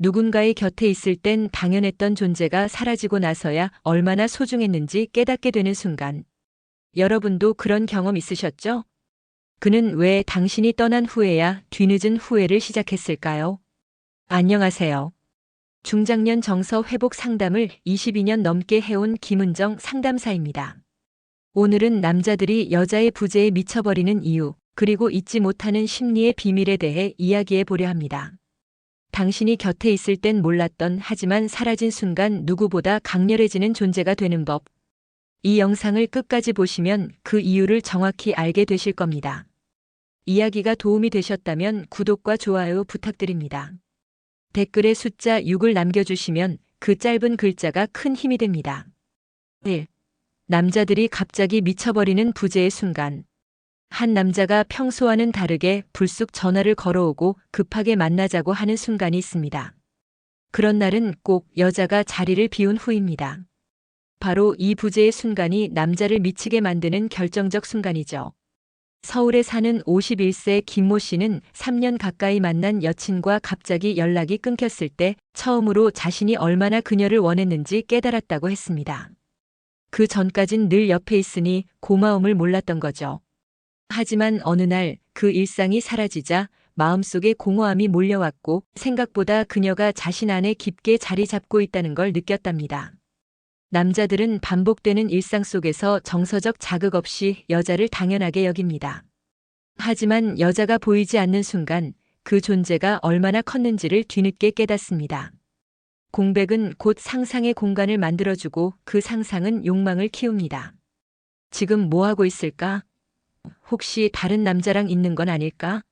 누군가의 곁에 있을 땐 당연했던 존재가 사라지고 나서야 얼마나 소중했는지 깨닫게 되는 순간. 여러분도 그런 경험 있으셨죠? 그는 왜 당신이 떠난 후에야 뒤늦은 후회를 시작했을까요? 안녕하세요. 중장년 정서 회복 상담을 22년 넘게 해온 김은정 상담사입니다. 오늘은 남자들이 여자의 부재에 미쳐버리는 이유, 그리고 잊지 못하는 심리의 비밀에 대해 이야기해 보려 합니다. 당신이 곁에 있을 땐 몰랐던, 하지만 사라진 순간 누구보다 강렬해지는 존재가 되는 법. 이 영상을 끝까지 보시면 그 이유를 정확히 알게 되실 겁니다. 이야기가 도움이 되셨다면 구독과 좋아요 부탁드립니다. 댓글에 숫자 6을 남겨주시면 그 짧은 글자가 큰 힘이 됩니다. 1. 남자들이 갑자기 미쳐버리는 부재의 순간. 한 남자가 평소와는 다르게 불쑥 전화를 걸어오고 급하게 만나자고 하는 순간이 있습니다. 그런 날은 꼭 여자가 자리를 비운 후입니다. 바로 이 부재의 순간이 남자를 미치게 만드는 결정적 순간이죠. 서울에 사는 51세 김모 씨는 3년 가까이 만난 여친과 갑자기 연락이 끊겼을 때 처음으로 자신이 얼마나 그녀를 원했는지 깨달았다고 했습니다. 그 전까진 늘 옆에 있으니 고마움을 몰랐던 거죠. 하지만 어느 날 그 일상이 사라지자 마음속에 공허함이 몰려왔고 생각보다 그녀가 자신 안에 깊게 자리 잡고 있다는 걸 느꼈답니다. 남자들은 반복되는 일상 속에서 정서적 자극 없이 여자를 당연하게 여깁니다. 하지만 여자가 보이지 않는 순간 그 존재가 얼마나 컸는지를 뒤늦게 깨닫습니다. 공백은 곧 상상의 공간을 만들어주고 그 상상은 욕망을 키웁니다. 지금 뭐 하고 있을까? 혹시 다른 남자랑 있는 건 아닐까?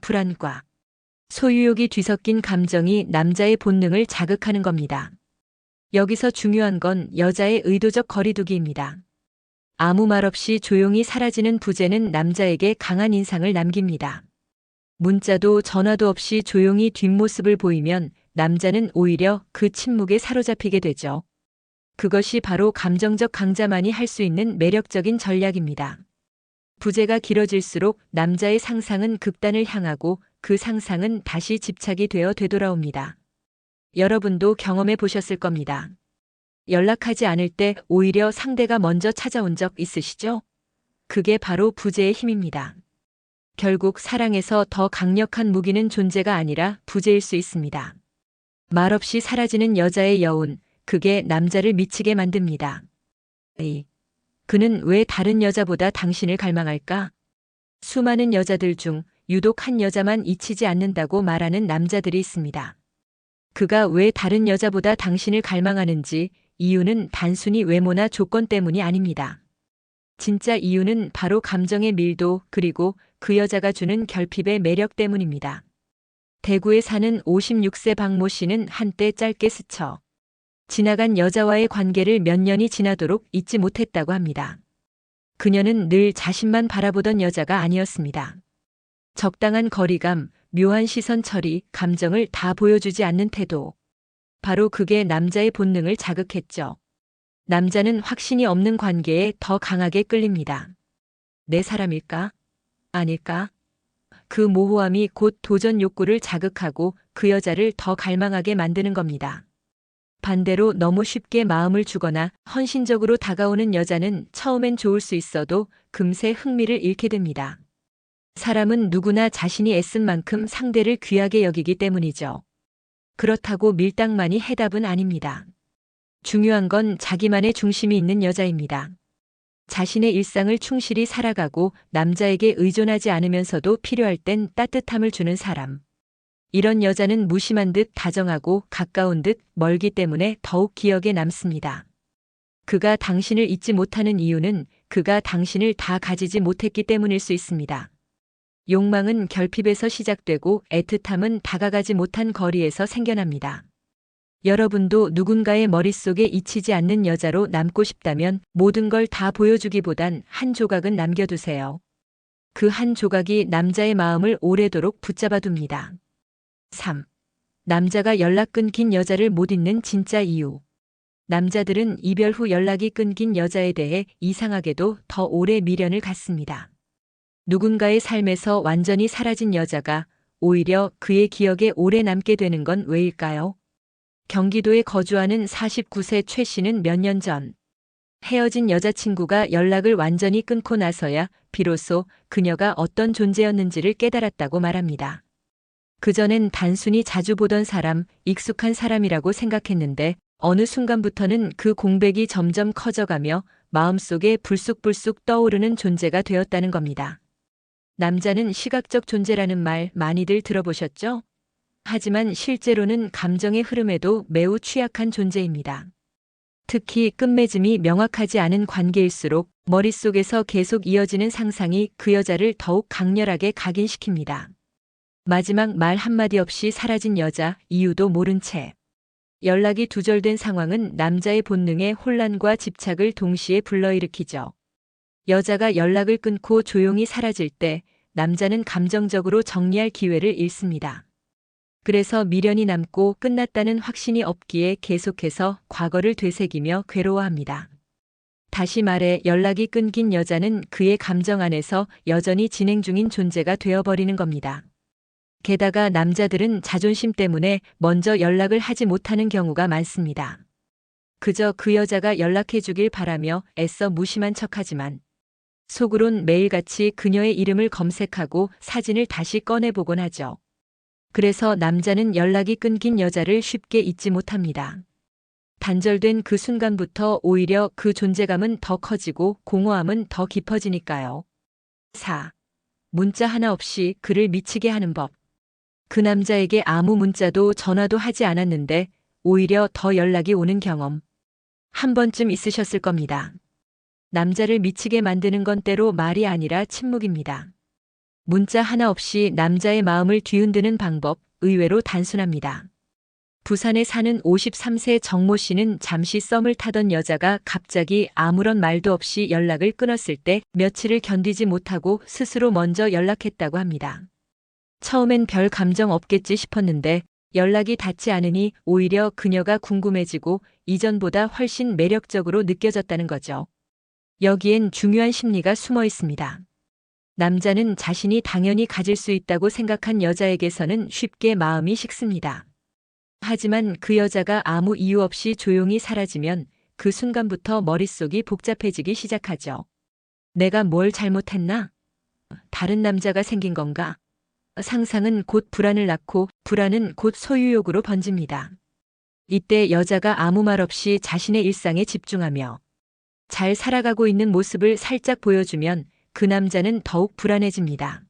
불안과 소유욕이 뒤섞인 감정이 남자의 본능을 자극하는 겁니다. 여기서 중요한 건 여자의 의도적 거리두기입니다. 아무 말 없이 조용히 사라지는 부재는 남자에게 강한 인상을 남깁니다. 문자도 전화도 없이 조용히 뒷모습을 보이면 남자는 오히려 그 침묵에 사로잡히게 되죠. 그것이 바로 감정적 강자만이 할 수 있는 매력적인 전략입니다. 부재가 길어질수록 남자의 상상은 극단을 향하고 그 상상은 다시 집착이 되어 되돌아옵니다. 여러분도 경험해 보셨을 겁니다. 연락하지 않을 때 오히려 상대가 먼저 찾아온 적 있으시죠? 그게 바로 부재의 힘입니다. 결국 사랑에서 더 강력한 무기는 존재가 아니라 부재일 수 있습니다. 말없이 사라지는 여자의 여운, 그게 남자를 미치게 만듭니다. 그는 왜 다른 여자보다 당신을 갈망할까? 수많은 여자들 중 유독 한 여자만 잊히지 않는다고 말하는 남자들이 있습니다. 그가 왜 다른 여자보다 당신을 갈망하는지, 이유는 단순히 외모나 조건 때문이 아닙니다. 진짜 이유는 바로 감정의 밀도, 그리고 그 여자가 주는 결핍의 매력 때문입니다. 대구에 사는 56세 박모 씨는 한때 짧게 스쳐 지나간 여자와의 관계를 몇 년이 지나도록 잊지 못했다고 합니다. 그녀는 늘 자신만 바라보던 여자가 아니었습니다. 적당한 거리감, 묘한 시선 처리, 감정을 다 보여주지 않는 태도. 바로 그게 남자의 본능을 자극했죠. 남자는 확신이 없는 관계에 더 강하게 끌립니다. 내 사람일까? 아닐까? 그 모호함이 곧 도전 욕구를 자극하고 그 여자를 더 갈망하게 만드는 겁니다. 반대로 너무 쉽게 마음을 주거나 헌신적으로 다가오는 여자는 처음엔 좋을 수 있어도 금세 흥미를 잃게 됩니다. 사람은 누구나 자신이 애쓴 만큼 상대를 귀하게 여기기 때문이죠. 그렇다고 밀당만이 해답은 아닙니다. 중요한 건 자기만의 중심이 있는 여자입니다. 자신의 일상을 충실히 살아가고 남자에게 의존하지 않으면서도 필요할 땐 따뜻함을 주는 사람. 이런 여자는 무심한 듯 다정하고 가까운 듯 멀기 때문에 더욱 기억에 남습니다. 그가 당신을 잊지 못하는 이유는 그가 당신을 다 가지지 못했기 때문일 수 있습니다. 욕망은 결핍에서 시작되고 애틋함은 다가가지 못한 거리에서 생겨납니다. 여러분도 누군가의 머릿속에 잊히지 않는 여자로 남고 싶다면 모든 걸 다 보여주기보단 한 조각은 남겨두세요. 그 한 조각이 남자의 마음을 오래도록 붙잡아둡니다. 3. 남자가 연락 끊긴 여자를 못 잊는 진짜 이유. 남자들은 이별 후 연락이 끊긴 여자에 대해 이상하게도 더 오래 미련을 갖습니다. 누군가의 삶에서 완전히 사라진 여자가 오히려 그의 기억에 오래 남게 되는 건 왜일까요? 경기도에 거주하는 49세 최 씨는 몇 년 전 헤어진 여자친구가 연락을 완전히 끊고 나서야 비로소 그녀가 어떤 존재였는지를 깨달았다고 말합니다. 그전엔 단순히 자주 보던 사람, 익숙한 사람이라고 생각했는데 어느 순간부터는 그 공백이 점점 커져가며 마음속에 불쑥불쑥 떠오르는 존재가 되었다는 겁니다. 남자는 시각적 존재라는 말 많이들 들어보셨죠? 하지만 실제로는 감정의 흐름에도 매우 취약한 존재입니다. 특히 끝맺음이 명확하지 않은 관계일수록 머릿속에서 계속 이어지는 상상이 그 여자를 더욱 강렬하게 각인시킵니다. 마지막 말 한마디 없이 사라진 여자, 이유도 모른 채. 연락이 두절된 상황은 남자의 본능에 혼란과 집착을 동시에 불러일으키죠. 여자가 연락을 끊고 조용히 사라질 때 남자는 감정적으로 정리할 기회를 잃습니다. 그래서 미련이 남고 끝났다는 확신이 없기에 계속해서 과거를 되새기며 괴로워합니다. 다시 말해 연락이 끊긴 여자는 그의 감정 안에서 여전히 진행 중인 존재가 되어버리는 겁니다. 게다가 남자들은 자존심 때문에 먼저 연락을 하지 못하는 경우가 많습니다. 그저 그 여자가 연락해 주길 바라며 애써 무심한 척하지만 속으론 매일같이 그녀의 이름을 검색하고 사진을 다시 꺼내보곤 하죠. 그래서 남자는 연락이 끊긴 여자를 쉽게 잊지 못합니다. 단절된 그 순간부터 오히려 그 존재감은 더 커지고 공허함은 더 깊어지니까요. 4. 문자 하나 없이 그를 미치게 하는 법. 그 남자에게 아무 문자도 전화도 하지 않았는데 오히려 더 연락이 오는 경험. 한 번쯤 있으셨을 겁니다. 남자를 미치게 만드는 건 때로 말이 아니라 침묵입니다. 문자 하나 없이 남자의 마음을 뒤흔드는 방법, 의외로 단순합니다. 부산에 사는 53세 정모 씨는 잠시 썸을 타던 여자가 갑자기 아무런 말도 없이 연락을 끊었을 때 며칠을 견디지 못하고 스스로 먼저 연락했다고 합니다. 처음엔 별 감정 없겠지 싶었는데 연락이 닿지 않으니 오히려 그녀가 궁금해지고 이전보다 훨씬 매력적으로 느껴졌다는 거죠. 여기엔 중요한 심리가 숨어 있습니다. 남자는 자신이 당연히 가질 수 있다고 생각한 여자에게서는 쉽게 마음이 식습니다. 하지만 그 여자가 아무 이유 없이 조용히 사라지면 그 순간부터 머릿속이 복잡해지기 시작하죠. 내가 뭘 잘못했나? 다른 남자가 생긴 건가? 상상은 곧 불안을 낳고 불안은 곧 소유욕으로 번집니다. 이때 여자가 아무 말 없이 자신의 일상에 집중하며 잘 살아가고 있는 모습을 살짝 보여주면 그 남자는 더욱 불안해집니다.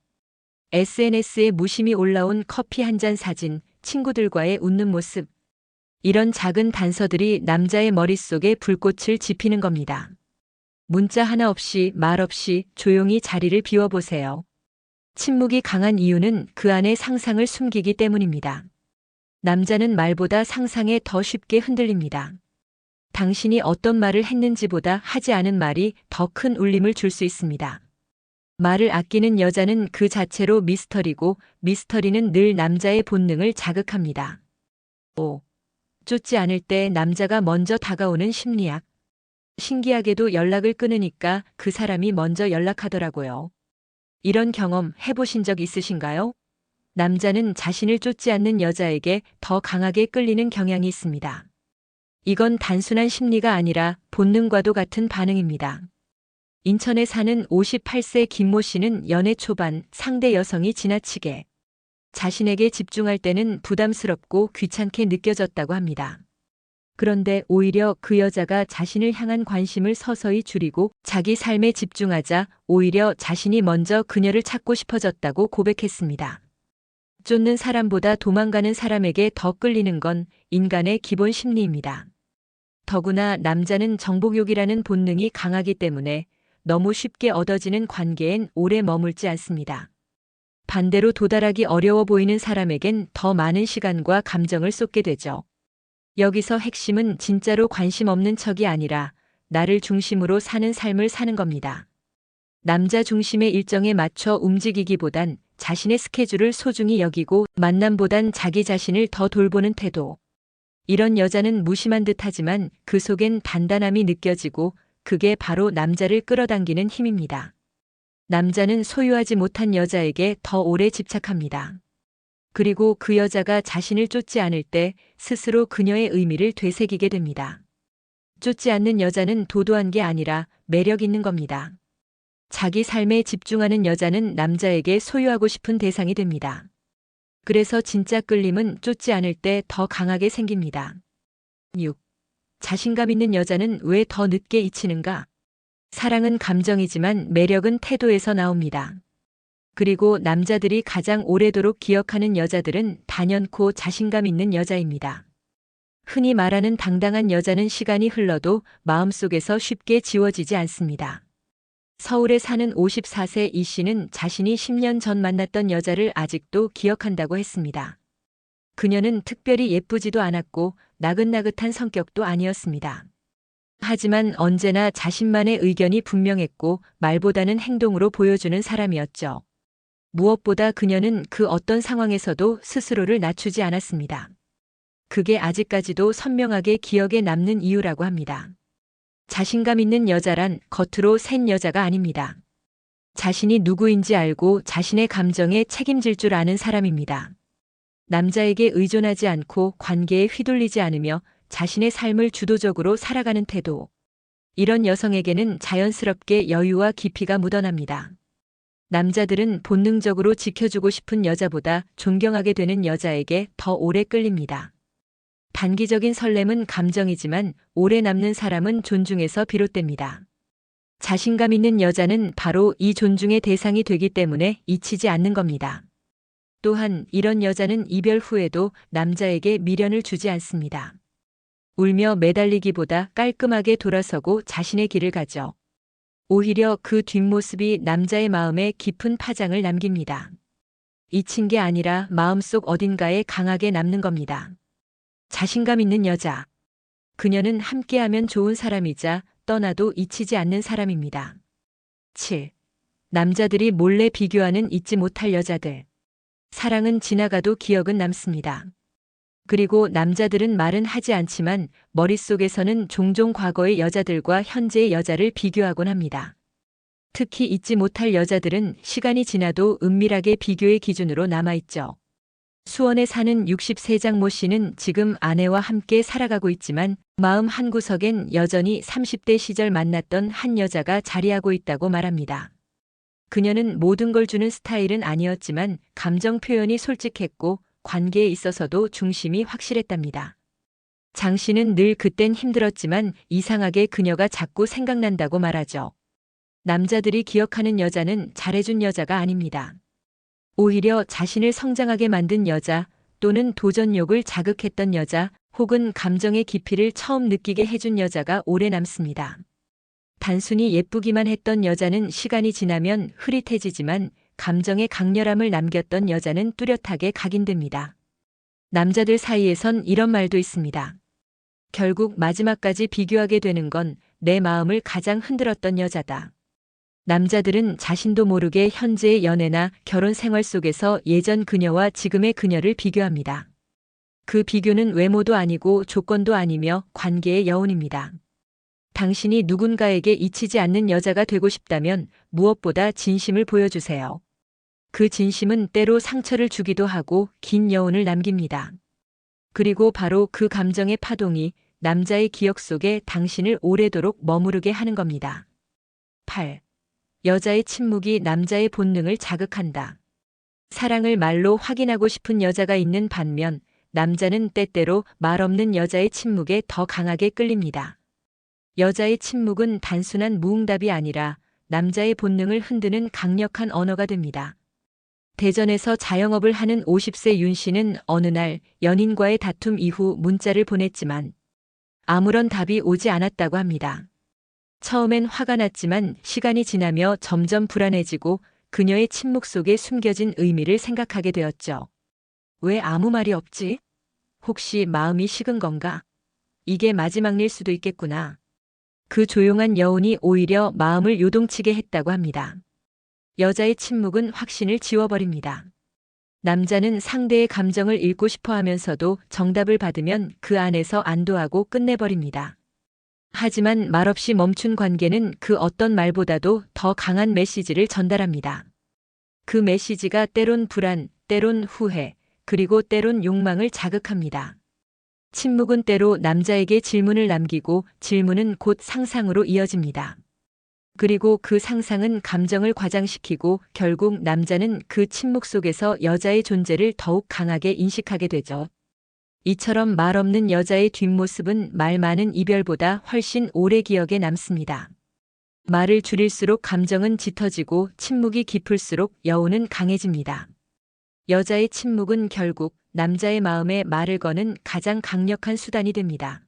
SNS에 무심히 올라온 커피 한 잔 사진, 친구들과의 웃는 모습. 이런 작은 단서들이 남자의 머릿속에 불꽃을 지피는 겁니다. 문자 하나 없이 말 없이 조용히 자리를 비워보세요. 침묵이 강한 이유는 그 안에 상상을 숨기기 때문입니다. 남자는 말보다 상상에 더 쉽게 흔들립니다. 당신이 어떤 말을 했는지보다 하지 않은 말이 더 큰 울림을 줄 수 있습니다. 말을 아끼는 여자는 그 자체로 미스터리고 미스터리는 늘 남자의 본능을 자극합니다. 5. 쫓지 않을 때 남자가 먼저 다가오는 심리학. 신기하게도 연락을 끊으니까 그 사람이 먼저 연락하더라고요. 이런 경험 해보신 적 있으신가요? 남자는 자신을 쫓지 않는 여자에게 더 강하게 끌리는 경향이 있습니다. 이건 단순한 심리가 아니라 본능과도 같은 반응입니다. 인천에 사는 58세 김모 씨는 연애 초반 상대 여성이 지나치게 자신에게 집중할 때는 부담스럽고 귀찮게 느껴졌다고 합니다. 그런데 오히려 그 여자가 자신을 향한 관심을 서서히 줄이고 자기 삶에 집중하자 오히려 자신이 먼저 그녀를 찾고 싶어졌다고 고백했습니다. 쫓는 사람보다 도망가는 사람에게 더 끌리는 건 인간의 기본 심리입니다. 더구나 남자는 정복욕이라는 본능이 강하기 때문에 너무 쉽게 얻어지는 관계엔 오래 머물지 않습니다. 반대로 도달하기 어려워 보이는 사람에겐 더 많은 시간과 감정을 쏟게 되죠. 여기서 핵심은 진짜로 관심 없는 척이 아니라 나를 중심으로 사는 삶을 사는 겁니다. 남자 중심의 일정에 맞춰 움직이기보단 자신의 스케줄을 소중히 여기고 만남보단 자기 자신을 더 돌보는 태도. 이런 여자는 무심한 듯하지만 그 속엔 단단함이 느껴지고 그게 바로 남자를 끌어당기는 힘입니다. 남자는 소유하지 못한 여자에게 더 오래 집착합니다. 그리고 그 여자가 자신을 쫓지 않을 때 스스로 그녀의 의미를 되새기게 됩니다. 쫓지 않는 여자는 도도한 게 아니라 매력 있는 겁니다. 자기 삶에 집중하는 여자는 남자에게 소유하고 싶은 대상이 됩니다. 그래서 진짜 끌림은 쫓지 않을 때 더 강하게 생깁니다. 6. 자신감 있는 여자는 왜 더 늦게 잊히는가? 사랑은 감정이지만 매력은 태도에서 나옵니다. 그리고 남자들이 가장 오래도록 기억하는 여자들은 단연코 자신감 있는 여자입니다. 흔히 말하는 당당한 여자는 시간이 흘러도 마음속에서 쉽게 지워지지 않습니다. 서울에 사는 54세 이 씨는 자신이 10년 전 만났던 여자를 아직도 기억한다고 했습니다. 그녀는 특별히 예쁘지도 않았고 나긋나긋한 성격도 아니었습니다. 하지만 언제나 자신만의 의견이 분명했고 말보다는 행동으로 보여주는 사람이었죠. 무엇보다 그녀는 그 어떤 상황에서도 스스로를 낮추지 않았습니다. 그게 아직까지도 선명하게 기억에 남는 이유라고 합니다. 자신감 있는 여자란 겉으로 센 여자가 아닙니다. 자신이 누구인지 알고 자신의 감정에 책임질 줄 아는 사람입니다. 남자에게 의존하지 않고 관계에 휘둘리지 않으며 자신의 삶을 주도적으로 살아가는 태도. 이런 여성에게는 자연스럽게 여유와 깊이가 묻어납니다. 남자들은 본능적으로 지켜주고 싶은 여자보다 존경하게 되는 여자에게 더 오래 끌립니다. 단기적인 설렘은 감정이지만 오래 남는 사람은 존중에서 비롯됩니다. 자신감 있는 여자는 바로 이 존중의 대상이 되기 때문에 잊히지 않는 겁니다. 또한 이런 여자는 이별 후에도 남자에게 미련을 주지 않습니다. 울며 매달리기보다 깔끔하게 돌아서고 자신의 길을 가죠. 오히려 그 뒷모습이 남자의 마음에 깊은 파장을 남깁니다. 잊힌 게 아니라 마음속 어딘가에 강하게 남는 겁니다. 자신감 있는 여자. 그녀는 함께하면 좋은 사람이자 떠나도 잊히지 않는 사람입니다. 7. 남자들이 몰래 비교하는 잊지 못할 여자들. 사랑은 지나가도 기억은 남습니다. 그리고 남자들은 말은 하지 않지만 머릿속에서는 종종 과거의 여자들과 현재의 여자를 비교하곤 합니다. 특히 잊지 못할 여자들은 시간이 지나도 은밀하게 비교의 기준으로 남아있죠. 수원에 사는 60세 모 씨는 지금 아내와 함께 살아가고 있지만 마음 한구석엔 여전히 30대 시절 만났던 한 여자가 자리하고 있다고 말합니다. 그녀는 모든 걸 주는 스타일은 아니었지만 감정 표현이 솔직했고 관계에 있어서도 중심이 확실했답니다. 장 씨는 늘 그땐 힘들었지만 이상하게 그녀가 자꾸 생각난다고 말하죠. 남자들이 기억하는 여자는 잘해준 여자가 아닙니다. 오히려 자신을 성장하게 만든 여자 또는 도전욕을 자극했던 여자 혹은 감정의 깊이를 처음 느끼게 해준 여자가 오래 남습니다. 단순히 예쁘기만 했던 여자는 시간이 지나면 흐릿해지지만 감정의 강렬함을 남겼던 여자는 뚜렷하게 각인됩니다. 남자들 사이에선 이런 말도 있습니다. 결국 마지막까지 비교하게 되는 건 내 마음을 가장 흔들었던 여자다. 남자들은 자신도 모르게 현재의 연애나 결혼 생활 속에서 예전 그녀와 지금의 그녀를 비교합니다. 그 비교는 외모도 아니고 조건도 아니며 관계의 여운입니다. 당신이 누군가에게 잊히지 않는 여자가 되고 싶다면 무엇보다 진심을 보여주세요. 그 진심은 때로 상처를 주기도 하고 긴 여운을 남깁니다. 그리고 바로 그 감정의 파동이 남자의 기억 속에 당신을 오래도록 머무르게 하는 겁니다. 8. 여자의 침묵이 남자의 본능을 자극한다. 사랑을 말로 확인하고 싶은 여자가 있는 반면 남자는 때때로 말 없는 여자의 침묵에 더 강하게 끌립니다. 여자의 침묵은 단순한 무응답이 아니라 남자의 본능을 흔드는 강력한 언어가 됩니다. 대전에서 자영업을 하는 50세 윤 씨는 어느 날 연인과의 다툼 이후 문자를 보냈지만 아무런 답이 오지 않았다고 합니다. 처음엔 화가 났지만 시간이 지나며 점점 불안해지고 그녀의 침묵 속에 숨겨진 의미를 생각하게 되었죠. 왜 아무 말이 없지? 혹시 마음이 식은 건가? 이게 마지막 일 수도 있겠구나. 그 조용한 여운이 오히려 마음을 요동치게 했다고 합니다. 여자의 침묵은 확신을 지워버립니다. 남자는 상대의 감정을 읽고 싶어 하면서도 정답을 받으면 그 안에서 안도하고 끝내버립니다. 하지만 말없이 멈춘 관계는 그 어떤 말보다도 더 강한 메시지를 전달합니다. 그 메시지가 때론 불안, 때론 후회, 그리고 때론 욕망을 자극합니다. 침묵은 때로 남자에게 질문을 남기고 질문은 곧 상상으로 이어집니다. 그리고 그 상상은 감정을 과장시키고 결국 남자는 그 침묵 속에서 여자의 존재를 더욱 강하게 인식하게 되죠. 이처럼 말 없는 여자의 뒷모습은 말 많은 이별보다 훨씬 오래 기억에 남습니다. 말을 줄일수록 감정은 짙어지고 침묵이 깊을수록 여운은 강해집니다. 여자의 침묵은 결국 남자의 마음에 말을 거는 가장 강력한 수단이 됩니다.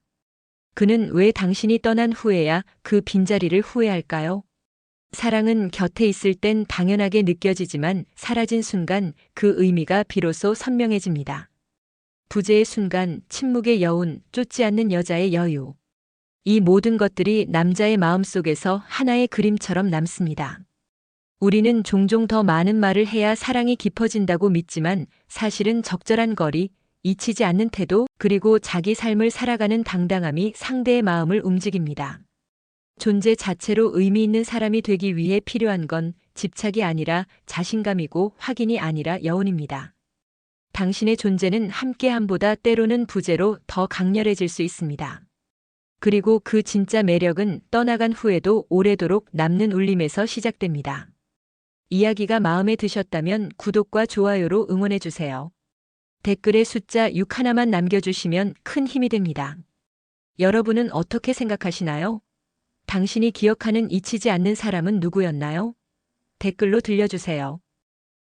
그는 왜 당신이 떠난 후에야 그 빈자리를 후회할까요? 사랑은 곁에 있을 땐 당연하게 느껴지지만 사라진 순간 그 의미가 비로소 선명해집니다. 부재의 순간, 침묵의 여운, 쫓지 않는 여자의 여유. 이 모든 것들이 남자의 마음속에서 하나의 그림처럼 남습니다. 우리는 종종 더 많은 말을 해야 사랑이 깊어진다고 믿지만 사실은 적절한 거리, 잊히지 않는 태도, 그리고 자기 삶을 살아가는 당당함이 상대의 마음을 움직입니다. 존재 자체로 의미 있는 사람이 되기 위해 필요한 건 집착이 아니라 자신감이고 확인이 아니라 여운입니다. 당신의 존재는 함께함보다 때로는 부재로 더 강렬해질 수 있습니다. 그리고 그 진짜 매력은 떠나간 후에도 오래도록 남는 울림에서 시작됩니다. 이야기가 마음에 드셨다면 구독과 좋아요로 응원해주세요. 댓글에 숫자 6 하나만 남겨주시면 큰 힘이 됩니다. 여러분은 어떻게 생각하시나요? 당신이 기억하는 잊히지 않는 사람은 누구였나요? 댓글로 들려주세요.